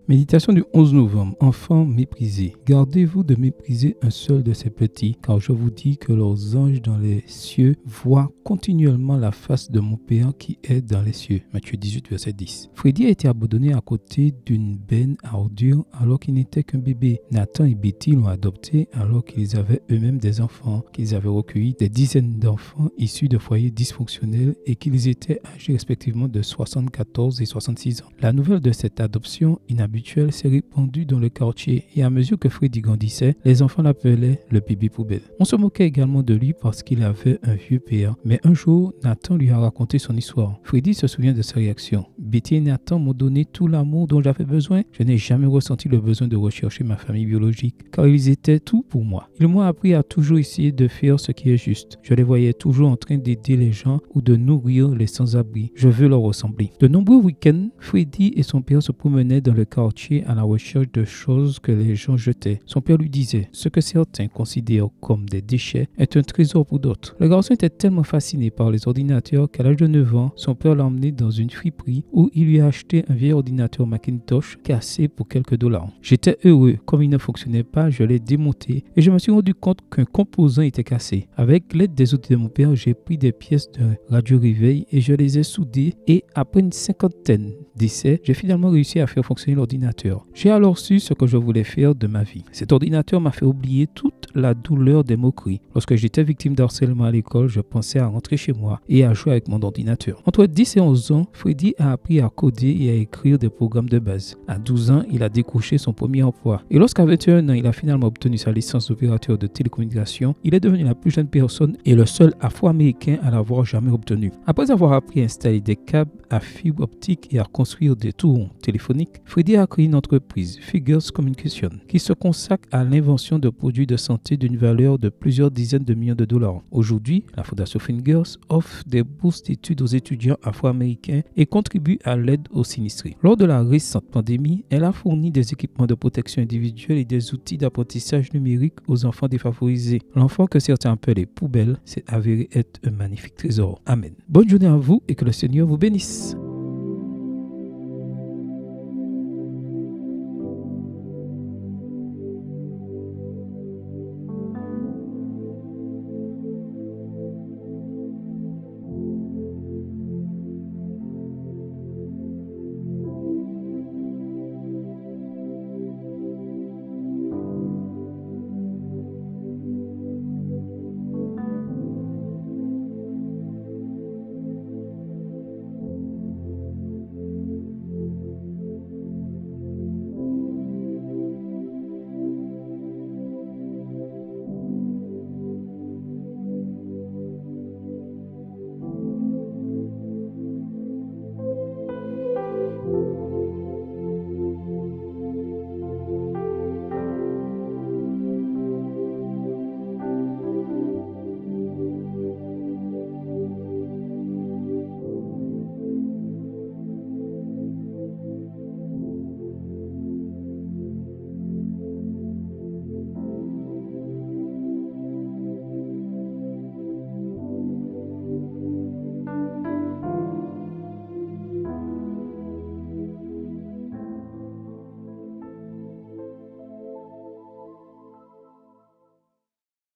Méditation du 11 novembre. Enfants méprisés. Gardez-vous de mépriser un seul de ces petits, car je vous dis que leurs anges dans les cieux voient continuellement la face de mon Père qui est dans les cieux. Matthieu 18, verset 10. Freddy a été abandonné à côté d'une benne à ordures alors qu'il n'était qu'un bébé. Nathan et Betty l'ont adopté alors qu'ils avaient eux-mêmes des enfants, qu'ils avaient recueilli des dizaines d'enfants issus de foyers dysfonctionnels et qu'ils étaient âgés respectivement de 74 et 66 ans. La nouvelle de cette adoption inhabituelle s'est répandue dans le quartier et à mesure que Freddy grandissait, les enfants l'appelaient le bébé poubelle. On se moquait également de lui parce qu'il avait un vieux père, mais un jour, Nathan lui a raconté son histoire. Freddy se souvient de sa réaction. Betty et Nathan m'ont donné tout l'amour dont j'avais besoin. Je n'ai jamais ressenti le besoin de rechercher ma famille biologique, car ils étaient tout pour moi. Ils m'ont appris à toujours essayer de faire ce qui est juste. Je les voyais toujours en train d'aider les gens ou de nourrir les sans-abri. Je veux leur ressembler. De nombreux week-ends, Freddy et son père se promenaient dans le quartier à la recherche de choses que les gens jetaient. Son père lui disait, ce que certains considèrent comme des déchets est un trésor pour d'autres. Le garçon était tellement fasciné par les ordinateurs qu'à l'âge de 9 ans, son père l'a emmené dans une friperie où il lui a acheté un vieil ordinateur Macintosh cassé pour quelques dollars. J'étais heureux. Comme il ne fonctionnait pas, je l'ai démonté et je me suis rendu compte qu'un composant était cassé. Avec l'aide des outils de mon père, j'ai pris des pièces de radio réveil et je les ai soudées et après une cinquantaine d'essais, j'ai finalement réussi à faire fonctionner l'ordinateur. J'ai alors su ce que je voulais faire de ma vie. Cet ordinateur m'a fait oublier toute la douleur des moqueries. Lorsque j'étais victime d'harcèlement à l'école, je pensais à rentrer chez moi et à jouer avec mon ordinateur. Entre 10 et 11 ans, Freddy a appris à coder et à écrire des programmes de base. À 12 ans, il a décroché son premier emploi. Et lorsqu'à 21 ans, il a finalement obtenu sa licence d'opérateur de télécommunications, il est devenu la plus jeune personne et le seul afro-américain à l'avoir jamais obtenu. Après avoir appris à installer des câbles à fibre optique et à construire des tours téléphoniques, Freddy a créé une entreprise, Fingers Communication, qui se consacre à l'invention de produits de santé d'une valeur de plusieurs dizaines de millions de dollars. Aujourd'hui, la Fondation Fingers offre des bourses d'études aux étudiants afro-américains et contribue à l'aide aux sinistrés. Lors de la récente pandémie, elle a fourni des équipements de protection individuelle et des outils d'apprentissage numérique aux enfants défavorisés. L'enfant que certains appellent les poubelles s'est avéré être un magnifique trésor. Amen. Bonne journée à vous et que le Seigneur vous bénisse.